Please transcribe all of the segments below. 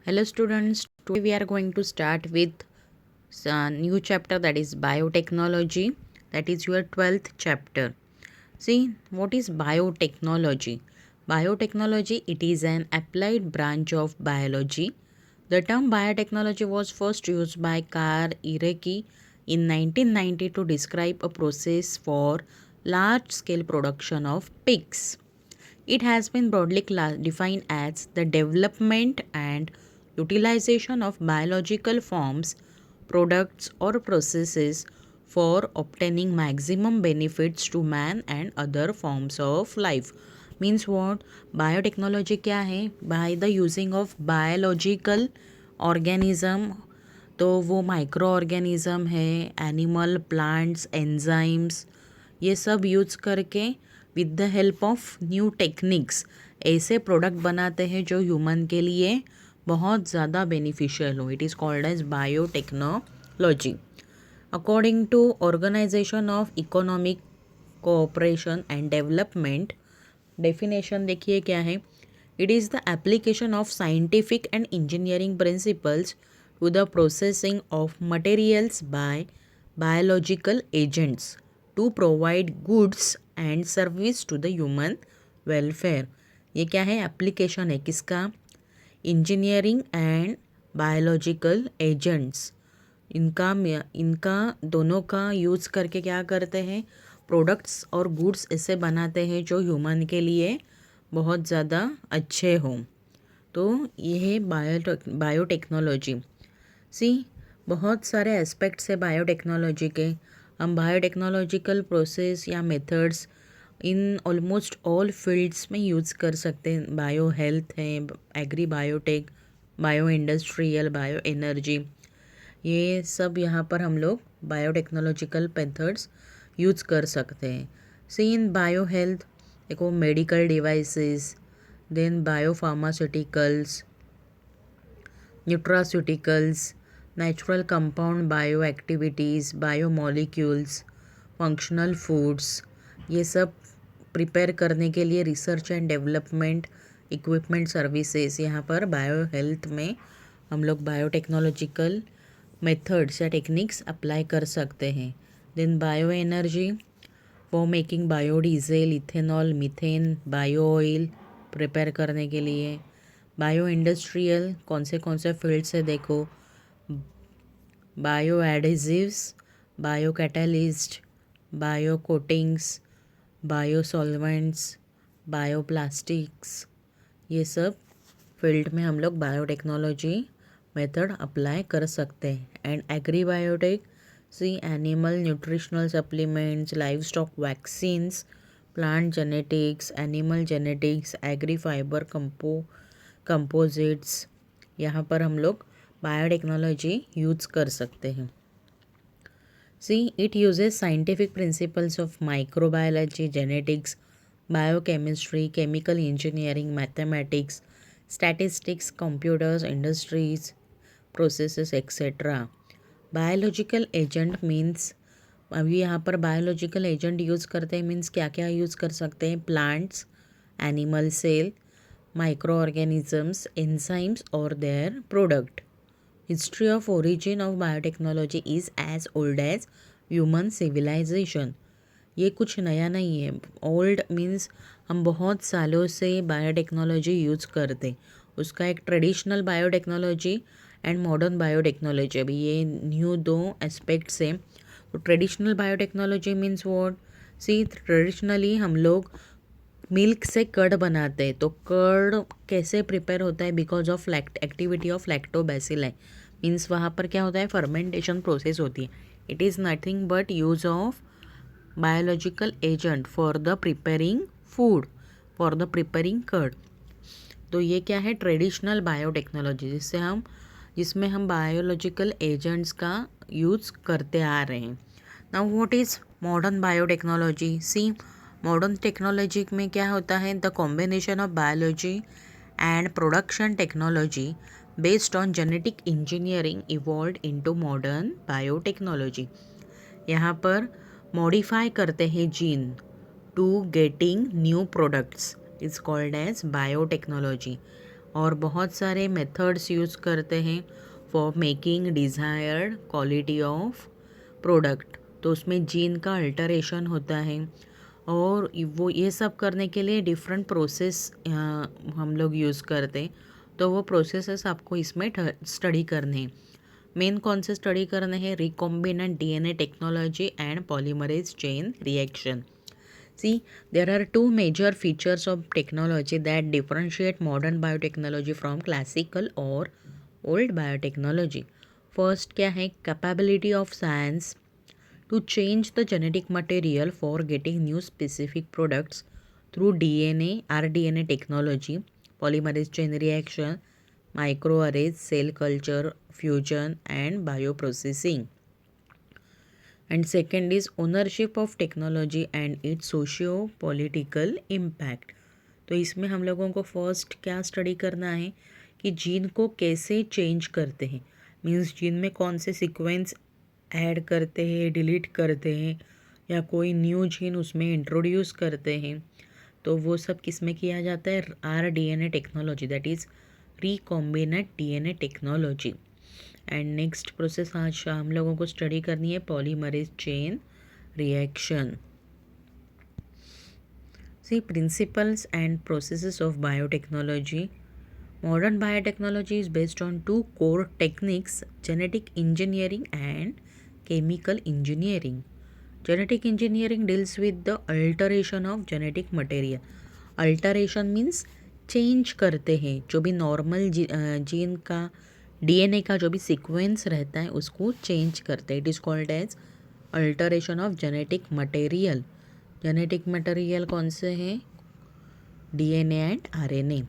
Hello students, today we are going to start with a new chapter, that is biotechnology, that is your 12th chapter. See, what is biotechnology? Biotechnology, it is an applied branch of biology. The term biotechnology was first used by Carl Ireki in 1990 to describe a process for large scale production of pigs. It has been broadly defined as the development and utilization of biological forms, products, or processes for obtaining maximum benefits to man and other forms of life. Means what? Biotechnology क्या है? By the using of biological organism, तो वो micro organism है, animal, plants, enzymes, ये सब use करके with the help of new techniques ऐसे product बनाते हैं जो ह्यूमन के लिए बहुत ज़्यादा बेनिफिशियल हो. It is called as biotechnology. According to organisation of economic cooperation and development, definition देखिए क्या है. It is the application of scientific and engineering principles to the processing of materials by biological agents to provide goods and service to the human welfare. ये क्या है? Application है किसका? Engineering and biological agents, इनका दोनों का use करके क्या करते हैं? प्रोडक्ट्स और गुड्स ऐसे बनाते हैं जो ह्यूमन के लिए बहुत ज़्यादा अच्छे हों. तो ये है बायोटेक्नोलॉजी. सी, बहुत सारे एस्पेक्ट्स है बायोटेक्नोलॉजी के. हम बायोटेक्नोलॉजिकल प्रोसेस या methods in almost all fields में यूज़ कर सकते हैं. बायो हेल्थ है, agri biotech, bio industrial, bio energy, ये सब यहाँ पर हम लोग बायोटेक्नोलॉजिकल मेथड्स यूज़ कर सकते हैं. सी, इन बायो हेल्थ देखो, medical devices, then bio pharmaceuticals, nutraceuticals, natural compound bio activities, bio molecules, functional foods, ये सब प्रिपेयर करने के लिए research and development equipment services, यहाँ पर बायो हेल्थ में हम लोग बायोटेक्नोलॉजिकल मेथड्स या टेक्निक्स अप्लाई कर सकते हैं. Then bio energy for making biodiesel, ethanol, methane, bio oil prepare करने के लिए. बायो इंडस्ट्रियल कौन से फील्ड से देखो, bio adhesives, bio catalyst, bio coatings, bio solvents, bio plastics, ये सब फील्ड में हम लोग बायोटेक्नोलॉजी मेथड अप्लाई कर सकते हैं. And agri biotech, see, animal nutritional supplements, livestock vaccines, plant genetics, animal genetics, agri fibre composites, यहाँ पर हम लोग बायोटेक्नोलॉजी यूज़ कर सकते हैं. See, it uses scientific principles of microbiology, genetics, biochemistry, chemical engineering, mathematics, statistics, computers, industries, processes etcetera. Biological agent means, अभी यहाँ पर बायोलॉजिकल एजेंट यूज़ करते हैं मीन्स क्या क्या यूज़ कर सकते हैं? Plants, animal cell, micro organisms, enzymes और their product. History of origin of biotechnology is as old as human civilisation. ये कुछ नया नहीं है. ओल्ड मीन्स हम बहुत सालों से बायोटेक्नोलॉजी यूज़ करते. उसका एक traditional biotechnology and modern biotechnology, अभी ये न्यू दो एस्पेक्ट्स हैं. तो traditional biotechnology means what? See, traditionally हम लोग मिल्क से कर्ड बनाते हैं. तो कर्ड कैसे प्रिपेयर होता है? बिकॉज ऑफ एक्टिविटी ऑफ लैक्टोबैसिल है. मीन्स वहाँ पर क्या होता है? फर्मेंटेशन प्रोसेस होती है. It is nothing but use of biological agent for the preparing food, for the preparing curd. तो ये क्या है? ट्रेडिशनल बायोटेक्नोलॉजी, जिसमें हम बायोलॉजिकल एजेंट्स का यूज़ करते आ रहे हैं. Now what is modern biotechnology? See, modern technology में क्या होता है? The combination of biology and production technology based on genetic engineering evolve into modern biotechnology. यहाँ पर मॉडिफाई करते हैं gene to getting new products, is called as biotechnology. और बहुत सारे मेथड्स यूज़ करते हैं for making desired quality of product. तो उसमें जीन का अल्टरेशन होता है और वो ये सब करने के लिए डिफरेंट प्रोसेस हम लोग यूज़ करते हैं। तो वो प्रोसेसेस आपको इसमें स्टडी करने हैं। मेन कौन से स्टडी करने हैं? Recombinant DNA technology and polymerase chain reaction. See, there are two major features of technology that differentiate modern biotechnology from classical or old biotechnology. First क्या है? Capability of science to change the genetic material for getting new specific products through DNA, rDNA technology, polymerase chain reaction, microarrays, cell culture, fusion and bioprocessing. And second is ownership of technology and its socio political impact. तो इसमें हम लोगों को first क्या study करना है कि gene को कैसे चेंज करते हैं, मीन्स जीन में कौन से सीक्वेंस ऐड करते हैं, डिलीट करते हैं या कोई न्यू जीन उसमें इंट्रोड्यूस करते हैं। तो वो सब किस में किया जाता है? rDNA technology, that is recombinant DNA technology. And next process आज हम लोगों को स्टडी करनी है polymerase chain reaction. See principles and processes of biotechnology. Modern biotechnology is based on two core techniques: genetic engineering and chemical engineering. Genetic engineering deals with the alteration of genetic material. Alteration means change करते हैं जो भी normal gene का DNA का जो भी sequence रहता है उसको चेंज करते हैं। It is called as alteration of genetic material. Genetic material कौन से हैं? DNA and RNA.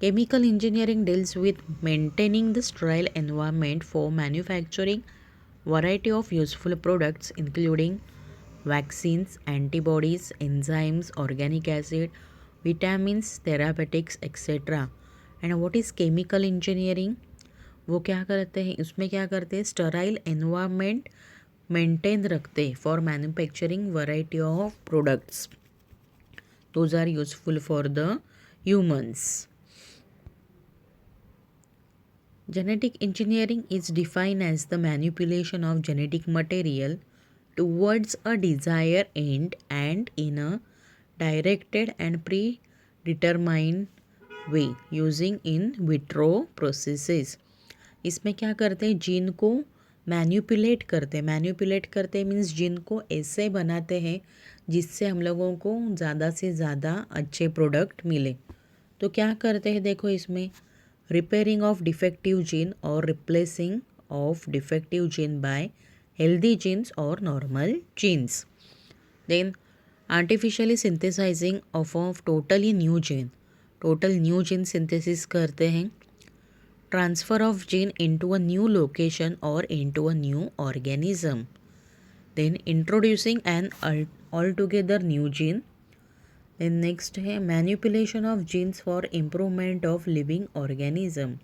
Chemical engineering deals with maintaining the sterile environment for manufacturing variety of useful products including vaccines, antibodies, enzymes, organic acid, vitamins, therapeutics, etc. And what is chemical engineering? वो क्या करते हैं? उसमें क्या करते हैं? Sterlite environment maintain रखते हैं for manufacturing variety of products. Those are useful for the humans. Genetic engineering is defined as the manipulation of genetic material towards a desired end and in a directed and predetermined way using in vitro processes. इसमें क्या करते हैं? Gene को manipulate करते हैं। Manipulate करते means gene को ऐसे बनाते हैं जिससे हम लोगों को ज़्यादा से ज़्यादा अच्छे प्रोडक्ट मिले। तो क्या करते हैं? देखो इसमें repairing of defective gene or replacing of defective gene by healthy genes or normal genes. Then artificially synthesizing of totally new gene. Total new gene synthesis करते हैं. Transfer of gene into a new location or into a new organism. Then introducing an altogether new gene. Then next है manipulation of genes for improvement of living organism.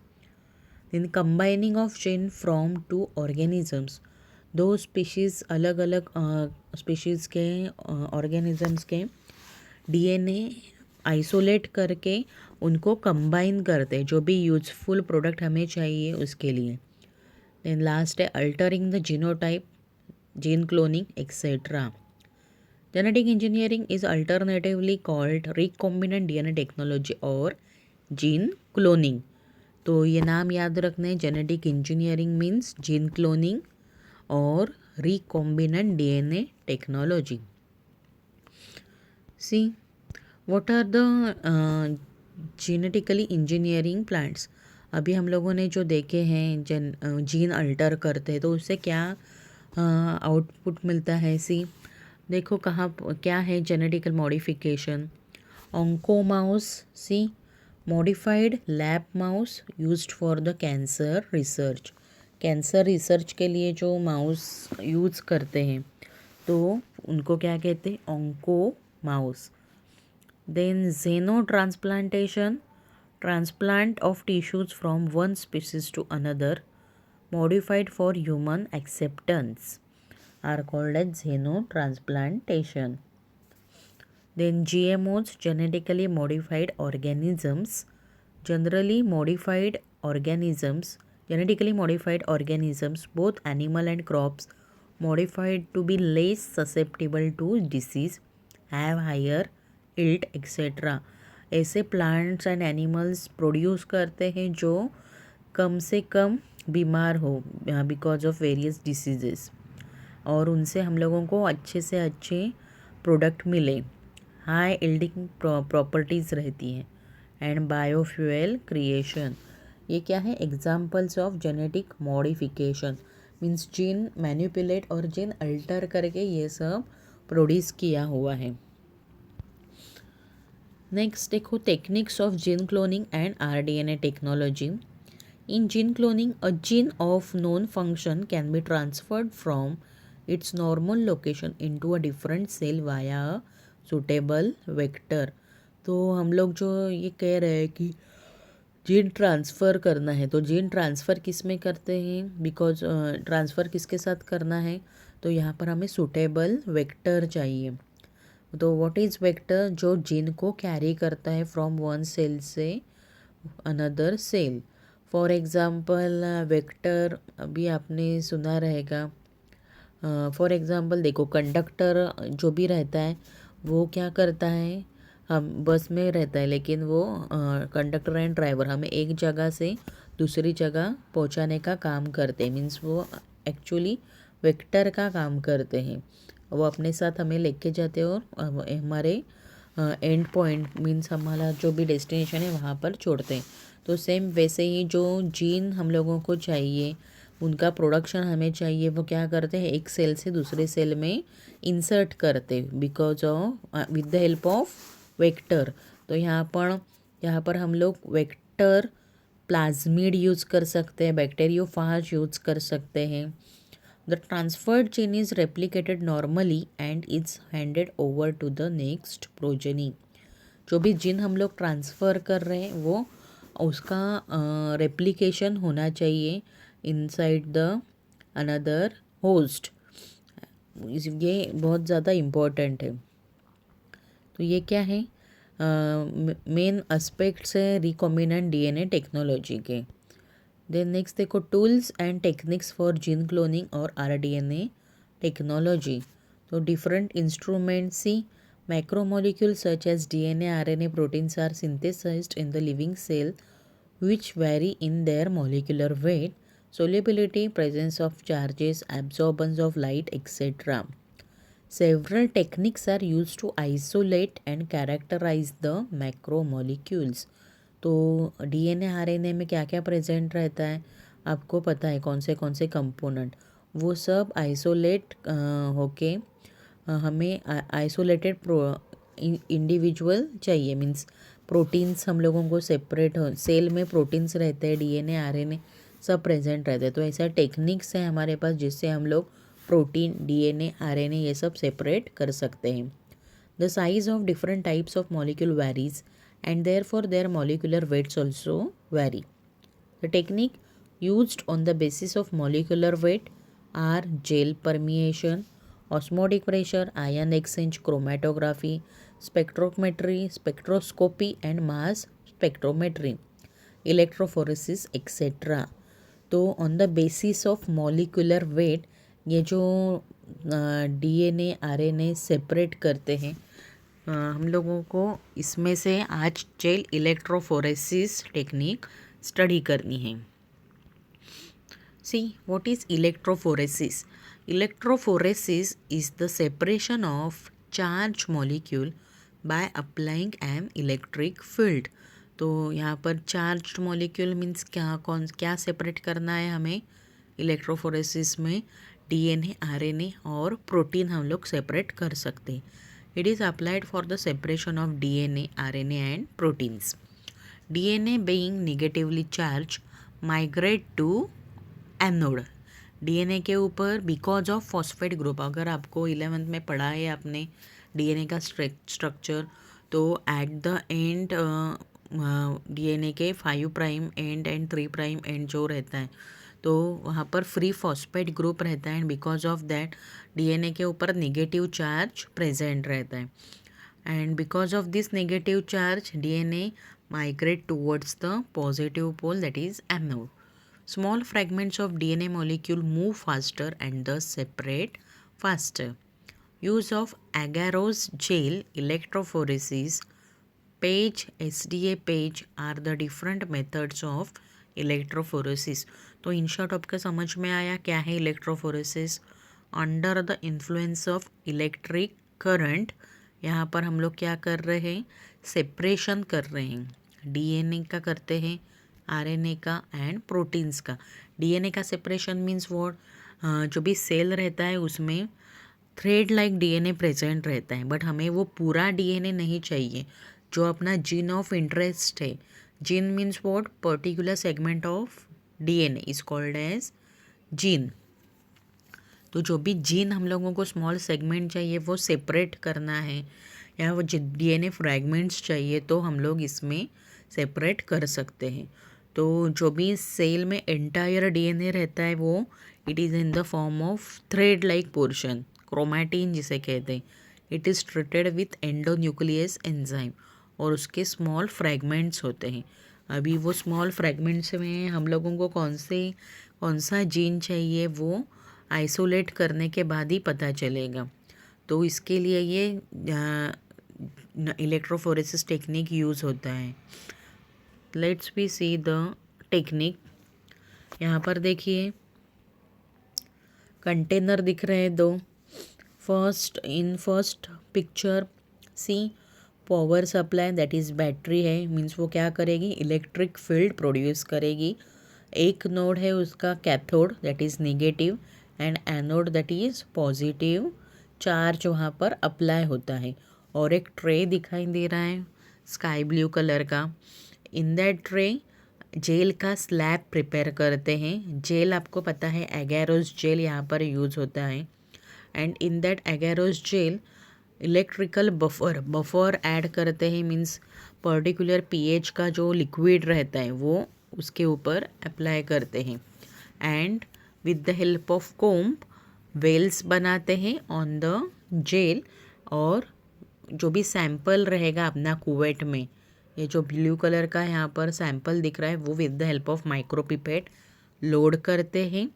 Then combining of gene from two organisms. दो species अलग अलग species के organisms के DNA isolate करके उनको combine करते जो भी यूजफुल प्रोडक्ट हमें चाहिए उसके लिए। देन लास्ट है altering the genotype, gene cloning etcetera. Genetic engineering is alternatively called recombinant DNA technology और gene cloning. तो ये नाम याद रखने, genetic engineering means gene cloning और recombinant DNA technology. See, what are the genetically engineering plants? अभी हम लोगों ने जो देखे हैं जीन अल्टर करते हैं तो उससे क्या आउटपुट मिलता है? सी देखो कहाँ क्या है genetical modification. Onco mouse, see modified lab mouse used for the cancer research. Cancer research के लिए जो माउस यूज़ करते हैं तो उनको क्या कहते हैं? Onco mouse. Then xeno transplantation, transplant of tissues from one species to another modified for human acceptance are called as xenotransplantation. Then GMOs, genetically modified organisms Generally modified organisms, genetically modified organisms, both animal and crops, modified to be less susceptible to disease, have higher yield, etc. ऐसे plants and animals produce करते हैं जो कम से कम बीमार हो because of various diseases, और उनसे हम लोगों को अच्छे से अच्छे प्रोडक्ट मिले, हाई यील्डिंग प्रॉपर्टीज़ रहती हैं। एंड बायोफ्यूल क्रिएशन, ये क्या है? Examples of genetic modification, means gene manipulate और जीन अल्टर करके ये सब प्रोड्यूस किया हुआ है। नेक्स्ट देखो, techniques of gene cloning and rDNA technology. In gene cloning a gene of known function can be transferred from its normal location into a different cell via a suitable vector। तो हम लोग जो ये कह रहे हैं कि जीन ट्रांसफ़र करना है, तो जीन ट्रांसफ़र किस में करते हैं? बिकॉज ट्रांसफ़र किसके साथ करना है? तो यहाँ पर हमें सूटेबल वेक्टर चाहिए। तो व्हाट इज़ वेक्टर? जो जीन को कैरी करता है फ्रॉम वन सेल से another cell. For example vector अभी आपने सुना रहेगा। फॉर एग्ज़ाम्पल देखो, कंडक्टर जो भी रहता है वो क्या करता है? हम बस में रहता है, लेकिन वो कंडक्टर एंड ड्राइवर हमें एक जगह से दूसरी जगह पहुंचाने का काम करते हैं, मीन्स वो एक्चुअली वेक्टर का काम करते हैं। वो अपने साथ हमें लेके जाते हैं और हमारे एंड पॉइंट मीन्स हमारा जो भी डेस्टिनेशन है वहाँ पर छोड़ते हैं। तो सेम वैसे ही जो जीन हम लोगों को चाहिए, उनका प्रोडक्शन हमें चाहिए, वो क्या करते हैं? एक सेल से दूसरे सेल में इंसर्ट करते because of with the help of vector. तो यहाँ पर हम लोग वेक्टर प्लाज्मिड यूज़ कर सकते हैं, बैक्टीरियोफाज यूज़ कर सकते हैं। The transferred gene is replicated normally and it's handed over to the next progeny. जो भी जीन हम लोग ट्रांसफ़र कर रहे हैं वो उसका रेप्लिकेशन होना चाहिए इनसाइड द अनदर होस्ट। ये बहुत ज़्यादा इम्पोर्टेंट है। तो ये क्या है? मेन एस्पेक्ट्स है रिकॉम्बिनेंट डीएनए टेक्नोलॉजी के। देन नेक्स्ट देखो, tools and techniques for gene cloning और आरडीएनए टेक्नोलॉजी। तो different instruments see macromolecules such as DNA, RNA, proteins are synthesized in the living cell which vary in their molecular weight, solubility, presence of charges, absorbance of light, etc. Several techniques are used to isolate and characterize the macromolecules। तो DNA RNA में क्या क्या present रहता है आपको पता है? कौन से कंपोनेंट? वो सब आइसोलेट होके हमें आइसोलेटेड इंडिविजुअल चाहिए, मीन्स प्रोटीन्स हम लोगों को सेपरेट हो, सेल में प्रोटीन्स रहते हैं, डीएनए आरएनए सब प्रेजेंट रहते हैं। तो ऐसा टेक्निक्स है हमारे पास जिससे हम लोग प्रोटीन, डीएनए, आरएनए ये सब सेपरेट कर सकते हैं। The size of different types of molecule varies and therefore their molecular weights also vary. The technique used on the basis of molecular weight are gel permeation, osmotic pressure, ion exchange, chromatography, spectrometry, spectroscopy and mass spectrometry, electrophoresis etc. तो on the basis of molecular wait ये जो DNA RNA separate करते हैं हम लोगों को इसमें से आज जेल इलेक्ट्रोफोरेसिस टेक्निक स्टडी करनी है। See, what is electrophoresis? Electrophoresis is the separation of charged molecule by applying an electric field। तो यहाँ पर चार्ज्ड मॉलिक्यूल मीन्स क्या सेपरेट करना है हमें? इलेक्ट्रोफोरेसिस में डीएनए, आरएनए और प्रोटीन हम लोग सेपरेट कर सकते हैं। It is applied for the separation of DNA, RNA and proteins. DNA being negatively charge migrate to anode. DNA के ऊपर बिकॉज ऑफ फॉस्फेट ग्रुप, अगर आपको 11th में पढ़ा है आपने डीएनए का स्ट्रक्चर, तो एट द एंड डीएनए के 5 प्राइम एंड 3 प्राइम एंड जो रहता है तो वहाँ पर फ्री फॉस्फेट ग्रुप रहता है and because of that DNA के ऊपर नेगेटिव चार्ज प्रेजेंट रहता है and because of this negative charge DNA migrate towards the positive pole, that is anode. Small fragments of DNA molecule move faster and thus separate faster. Use of agarose gel, electrophoresis, page, SDA page are the different methods of electrophoresis. तो in short आपका समझ में आया क्या है electrophoresis? Under the influence of electric current यहाँ पर हम लोग क्या कर रहे हैं? सेपरेशन कर रहे हैं। डीएनए का करते हैं, आरएनए का एंड प्रोटीन्स का। डीएनए का सेपरेशन मीन्स व्हाट? जो भी सेल रहता है उसमें थ्रेड लाइक डीएनए प्रेजेंट रहता है, बट हमें वो पूरा डीएनए नहीं चाहिए। जो अपना जीन ऑफ इंटरेस्ट है, gene means what? Particular segment of DNA is called as gene. तो जो भी जीन हम लोगों को स्मॉल सेगमेंट चाहिए वो सेपरेट करना है, या वो डीएनए फ्रैगमेंट्स चाहिए तो हम लोग इसमें सेपरेट कर सकते हैं। तो जो भी सेल में एंटायर डीएनए रहता है वो it is in the form of thread like portion, chromatin जिसे कहते हैं। It is treated with endonuclease enzyme और उसके स्मॉल फ्रैगमेंट्स होते हैं। अभी वो स्मॉल फ्रैगमेंट्स में हम लोगों को कौन सा जीन चाहिए वो आइसोलेट करने के बाद ही पता चलेगा। तो इसके लिए ये इलेक्ट्रोफोरेसिस टेक्निक यूज़ होता है। Let's be see the technique. यहाँ पर देखिए कंटेनर दिख रहे हैं दो। First picture see power supply, that is battery है, मीन्स वो क्या करेगी? इलेक्ट्रिक फील्ड प्रोड्यूस करेगी। एक नोड है उसका cathode, that is negative, and anode that is positive charge वहाँ पर अप्लाई होता है। और एक ट्रे दिखाई दे रहा है स्काई ब्लू कलर का। इन दैट ट्रे जेल का स्लैब प्रिपेयर करते हैं। जेल आपको पता है एगारोस जेल यहाँ पर यूज़ होता है। And in that agarose gel electrical buffer add करते हैं, मीन्स पर्टिकुलर पीएच का जो लिक्विड रहता है वो उसके ऊपर अप्लाई करते हैं। And with the help of comb wells बनाते हैं ऑन द जेल। और जो भी सैंपल रहेगा अपना कुवेट में, ये जो ब्लू कलर का यहाँ पर सैंपल दिख रहा है वो with the help of micropipette load करते हैं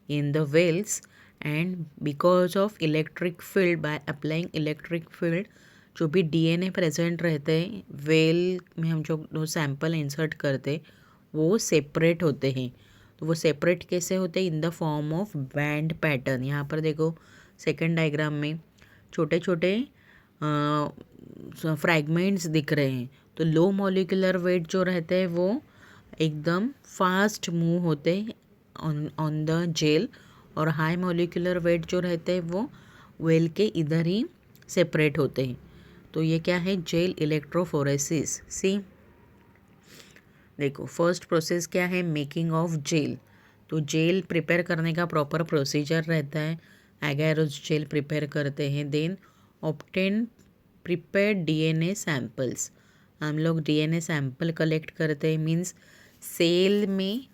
in the wells. And because of electric field, by applying electric field, जो भी डीएनए प्रेजेंट रहते हैं वेल में हम जो सैंपल इंसर्ट करते वो सेपरेट होते हैं। तो वो सेपरेट कैसे होते हैं? In the form of band pattern. यहाँ पर देखो सेकेंड डायग्राम में छोटे छोटे फ्रैगमेंट्स दिख रहे हैं। तो लो मॉलिक्यूलर वेट जो रहते हैं वो एकदम फास्ट मूव होते हैं ऑन द जेल, और हाई मॉलिक्यूलर वेट जो रहते हैं वो वेल के इधर ही सेपरेट होते हैं। तो ये क्या है? Gel electrophoresis. सी देखो फर्स्ट प्रोसेस क्या है? Making of gel. तो जेल प्रिपेयर करने का प्रॉपर प्रोसीजर रहता है। एगारोस जेल प्रिपेयर करते हैं, then obtain prepared DNA samples. हम लोग डीएनए सैंपल कलेक्ट करते हैं, मीन्स सेल में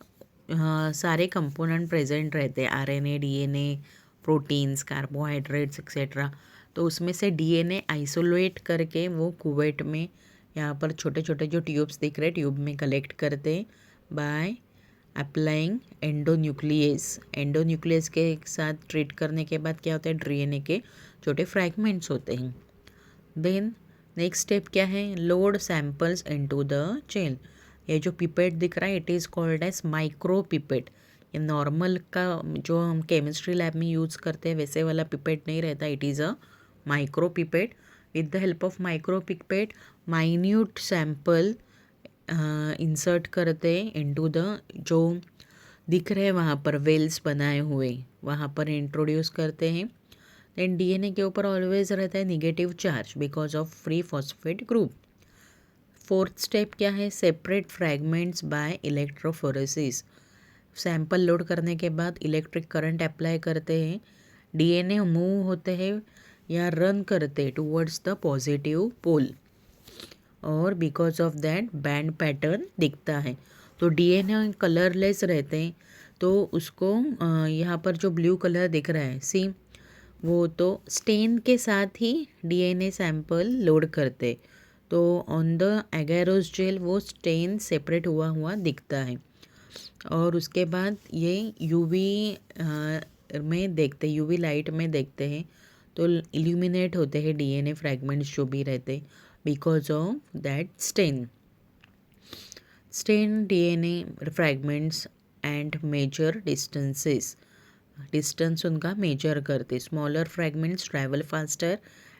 सारे कंपोनेंट प्रेजेंट रहते हैं, RNA, DNA, proteins, carbohydrates etcetera. तो उसमें से डीएनए आइसोलेट करके वो कुवेट में यहाँ पर छोटे छोटे जो ट्यूब्स दिख रहे हैं ट्यूब में कलेक्ट करते हैं बाय अप्लाइंग एंडोन्यूक्लियस। एंडोन्यूक्लियस के साथ ट्रीट करने के बाद क्या होता है? डीएनए के छोटे फ्रैगमेंट्स होते हैं। देन नेक्स्ट स्टेप क्या है? Load samples into the gel. ये जो पिपेट दिख रहा है it is called as micro pipette. ये नॉर्मल का जो हम केमिस्ट्री लैब में यूज़ करते हैं वैसे वाला पिपेट नहीं रहता, it is a micro pipette. With the help of micro pipette minute sample insert करते हैं इनटू द जो दिख रहे हैं वहाँ पर वेल्स बनाए हुए, वहाँ पर इंट्रोड्यूस करते हैं। देन डीएनए के ऊपर ऑलवेज रहता है negative charge because of free phosphate group. Fourth step क्या है? Separate fragments by electrophoresis. Sample load करने के बाद इलेक्ट्रिक करंट अप्लाई करते हैं, डीएनए मूव होते हैं या रन करते हैं टूवर्ड्स द पॉजिटिव पोल, और because of that band pattern दिखता है। तो डीएनए कलरलेस रहते हैं, तो उसको यहाँ पर जो ब्लू कलर दिख रहा है सी, वो तो स्टेन के साथ ही डीएनए सैंपल लोड करते। तो ऑन द एगेरोस जेल वो स्टेन सेपरेट हुआ हुआ दिखता है। और उसके बाद ये यूवी में देखते, यूवी लाइट में देखते हैं तो इल्यूमिनेट होते हैं डीएनए फ्रैगमेंट्स जो भी रहते, because of that stain DNA fragments and measure distance उनका मेजर करते। Smaller fragments travel faster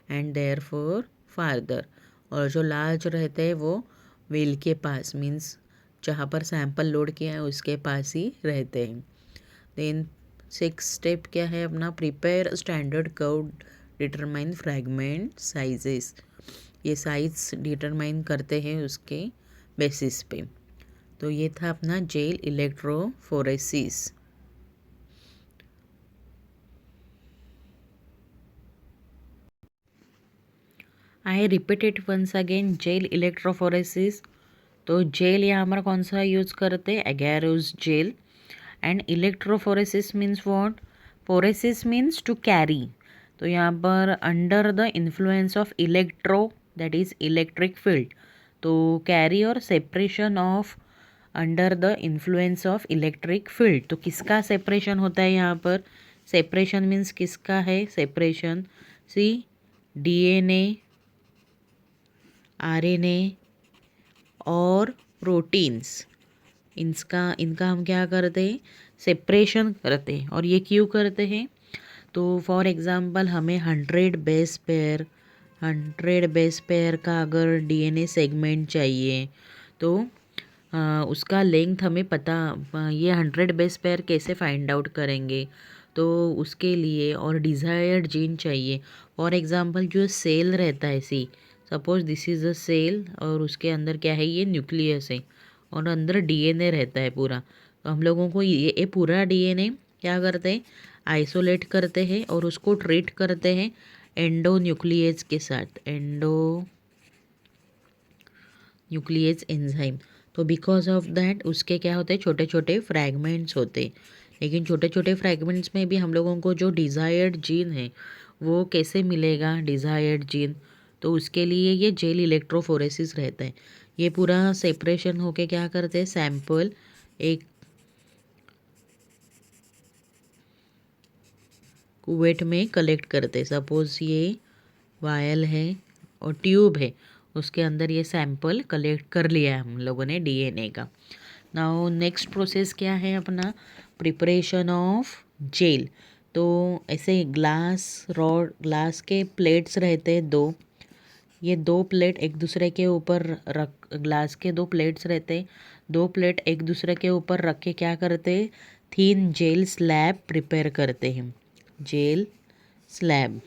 and therefore farther. और जो लार्ज रहते हैं वो व्हील के पास, मीन्स जहाँ पर सैंपल लोड किया है उसके पास ही रहते हैं। देन 6 स्टेप क्या है अपना, prepare standard curve determine fragment sizes. ये साइज डिटरमाइन करते हैं उसके बेसिस पे। तो ये था अपना gel electrophoresis. I repeat it once again, gel electrophoresis. तो जेल यहाँ पर कौन सा यूज़ करते हैं, agarose gel. And electrophoresis means what, phoresis means to carry. तो यहाँ पर under the influence of electro that is electric field, तो कैरी और separation of under the influence of electric field. तो किसका सेपरेशन होता है यहाँ पर, सेपरेशन मीन्स किसका है सेपरेशन, सी डीएनए, आरएनए और प्रोटीन्स, इनका हम क्या करते हैं, सेपरेशन करते हैं। और ये क्यों करते हैं, तो फॉर एग्ज़ाम्पल हमें 100 बेस पेयर का अगर डीएनए सेगमेंट चाहिए तो उसका लेंथ हमें पता, ये 100 बेस पेयर कैसे फाइंड आउट करेंगे, तो उसके लिए और डिज़ायर्ड जीन चाहिए। फॉर एग्ज़ाम्पल जो सेल रहता है, see suppose this is a cell और उसके अंदर क्या है, ये न्यूक्लियस है और अंदर डीएनए रहता है पूरा। तो हम लोगों को ये पूरा डीएनए क्या करते हैं, आइसोलेट करते हैं और उसको ट्रीट करते हैं एंडो न्यूक्लियस के साथ, एंडो न्यूक्लियस एंजाइम। तो बिकॉज ऑफ दैट उसके क्या होते हैं, छोटे छोटे फ्रैगमेंट्स होते। लेकिन छोटे छोटे फ्रैगमेंट्स में भी हम लोगों को जो डिज़ायर्ड जीन है वो कैसे मिलेगा, डिज़ायर्ड जीन, तो उसके लिए ये जेल इलेक्ट्रोफोरेसिस रहता है। ये पूरा सेपरेशन होके क्या करते हैं, सैंपल एक कुवेट में कलेक्ट करते। सपोज ये वायल है और ट्यूब है, उसके अंदर ये सैंपल कलेक्ट कर लिया है हम लोगों ने डीएनए का। नाउ नेक्स्ट प्रोसेस क्या है अपना, प्रिपरेशन ऑफ जेल। तो ऐसे ग्लास के प्लेट्स रहते हैं दो, ये दो प्लेट एक दूसरे के ऊपर रख, ग्लास के दो प्लेट्स रहते हैं, दो प्लेट एक दूसरे के ऊपर रख के क्या करते हैं, थीन जेल स्लैब प्रिपेयर करते हैं। जेल स्लैब,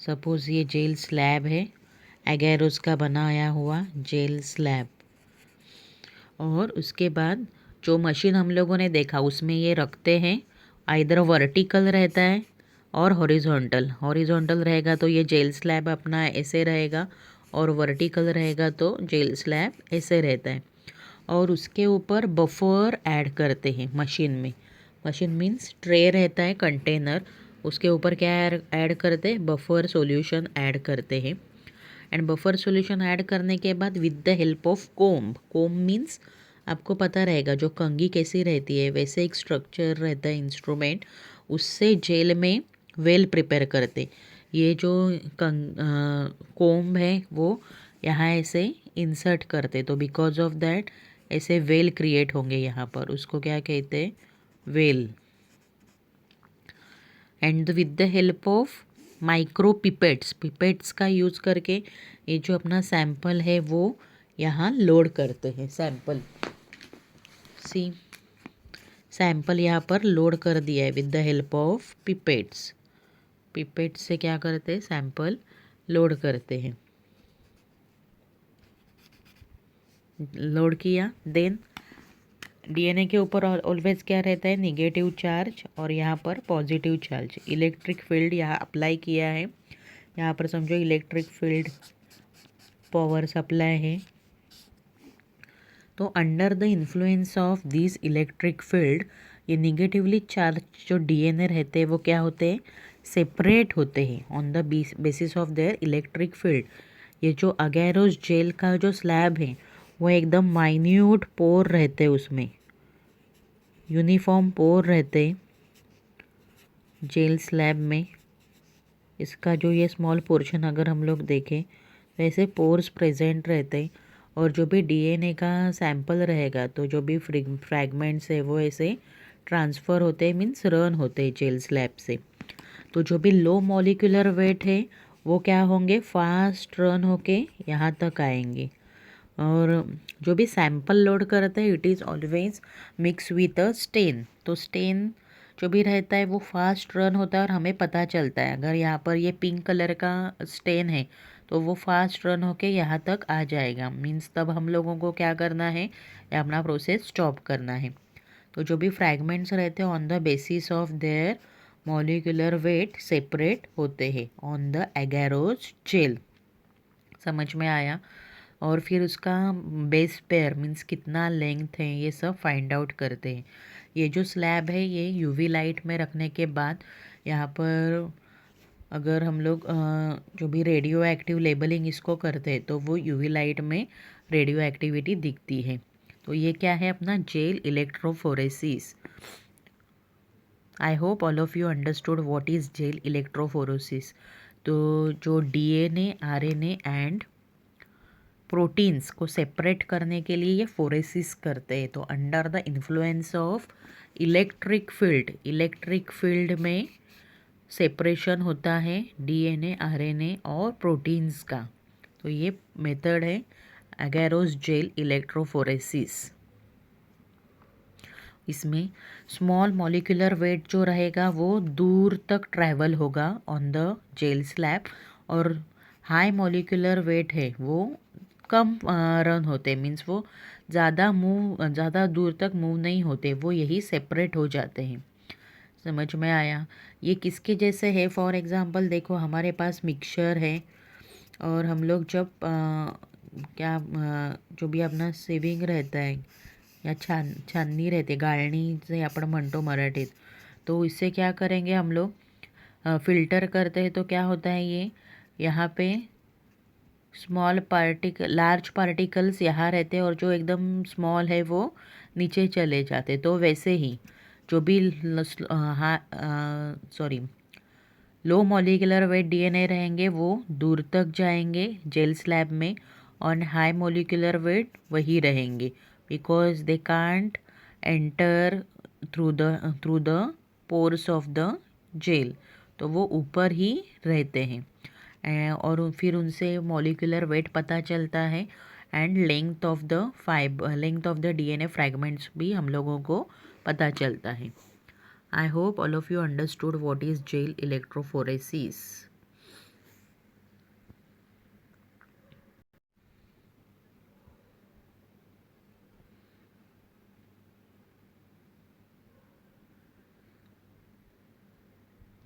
सपोज ये जेल स्लैब है, एगेरोस का बनाया हुआ जेल स्लैब। और उसके बाद जो मशीन हम लोगों ने देखा उसमें ये रखते हैं, आइदर वर्टिकल रहता है और हॉरिजॉन्टल। हॉरिजॉन्टल रहेगा तो ये जेल स्लैब अपना ऐसे रहेगा और वर्टिकल रहेगा तो जेल स्लैब ऐसे रहता है। और उसके ऊपर बफर ऐड करते हैं मशीन में। मशीन मीन्स ट्रे रहता है, कंटेनर, उसके ऊपर क्या ऐड करते हैं, बफर सॉल्यूशन ऐड करते हैं। एंड बफर सॉल्यूशन ऐड करने के बाद with the help of comb means आपको पता रहेगा जो कंघी कैसी रहती है वैसे एक स्ट्रक्चर रहता है इंस्ट्रूमेंट, उससे जेल में वेल प्रिपेयर करते। ये जो कोम है वो यहाँ ऐसे इंसर्ट करते, तो बिकॉज ऑफ दैट ऐसे वेल क्रिएट होंगे यहाँ पर, उसको क्या कहते हैं, well. And with the help of micro pipettes का यूज़ करके ये जो अपना सैंपल है वो यहाँ लोड करते हैं। सैंपल यहाँ पर लोड कर दिया है with the help of pipettes से क्या करते हैं, सैंपल लोड करते हैं। लोड किया, देन डीएनए के ऊपर ऑलवेज क्या रहता है, निगेटिव चार्ज और यहाँ पर पॉजिटिव चार्ज। इलेक्ट्रिक फील्ड यहाँ अप्लाई किया है, यहाँ पर समझो इलेक्ट्रिक फील्ड पावर सप्लाई है। तो under the influence of this electric field ये निगेटिवली चार्ज जो डीएनए रहते हैं वो क्या होते हैं, सेपरेट होते हैं on the basis of their electric field. ये जो अगैरोस जेल का जो स्लैब है वो एकदम माइन्यूट पोर रहते उसमें, यूनिफॉर्म पोर रहते जेल स्लैब में। इसका जो ये स्मॉल पोर्शन अगर हम लोग देखें तो ऐसे पोर्स प्रेजेंट रहते हैं, और जो भी डीएनए का सैंपल रहेगा तो जो भी फ्रैगमेंट्स है वो ऐसे ट्रांसफ़र होते हैं, मीन्स रन होते हैं जेल स्लैब से। तो जो भी लो मॉलिक्यूलर वेट है वो क्या होंगे, फास्ट रन होके यहाँ तक आएंगे। और जो भी सैंपल लोड करते हैं it is always mix with a stain. तो स्टेन जो भी रहता है वो फास्ट रन होता है और हमें पता चलता है। अगर यहाँ पर ये पिंक कलर का स्टेन है तो वो फास्ट रन होके यहाँ तक आ जाएगा, मीन्स तब हम लोगों को क्या करना है, या अपना प्रोसेस स्टॉप करना है। तो जो भी फ्रैगमेंट्स रहते हैं on the basis of their molecular weight separate होते हैं ऑन द एगैरोस जेल। समझ में आया। और फिर उसका बेस पेयर मीन्स कितना लेंथ है ये सब फाइंड आउट करते हैं। ये जो स्लैब है ये यूवी लाइट में रखने के बाद यहाँ पर अगर हम लोग जो भी रेडियो एक्टिव लेबलिंग इसको करते हैं तो वो यूवी लाइट में रेडियो एक्टिविटी दिखती है। तो ये क्या है अपना gel electrophoresis. I hope all of you understood what is jail electrophoresis. तो जो डीएनए, आरएनए एंड प्रोटीन्स को सेपरेट करने के लिए ये फोरेसिस करते हैं। तो under the influence of electric field में सेपरेशन होता है डीएनए, आरएनए और प्रोटीन्स का। तो ये मेथड है अगैरोस जेल इलेक्ट्रोफोरेसिस। इसमें स्मॉल मॉलिक्यूलर वेट जो रहेगा वो दूर तक ट्रैवल होगा ऑन द जेल स्लैब, और हाई मॉलिक्यूलर वेट है वो कम रन होते, मीन्स वो ज़्यादा दूर तक मूव नहीं होते, वो यही सेपरेट हो जाते हैं। समझ में आया। ये किसके जैसे है, फॉर एग्ज़ाम्पल देखो हमारे पास मिक्सचर है और हम लोग जब जो भी अपना सेविंग रहता है या छाननी रहते, गाळणी जे आपण म्हणतो मराठीत, तो इससे क्या करेंगे हम लोग, फ़िल्टर करते हैं तो क्या होता है, ये यहाँ पे लार्ज पार्टिकल्स यहाँ रहते हैं और जो एकदम स्मॉल है वो नीचे चले जाते। तो वैसे ही जो भी लो मॉलिक्यूलर वेट डीएनए रहेंगे वो दूर तक जाएंगे जेल स्लैब में, और हाई मॉलिक्यूलर वेट वही रहेंगे because they can't enter through the pores of the gel. तो वो ऊपर ही रहते हैं और फिर उनसे मॉलिक्यूलर वेट पता चलता है and length of the DNA fragments भी हम लोगों को पता चलता है। I hope all of you understood what is gel electrophoresis.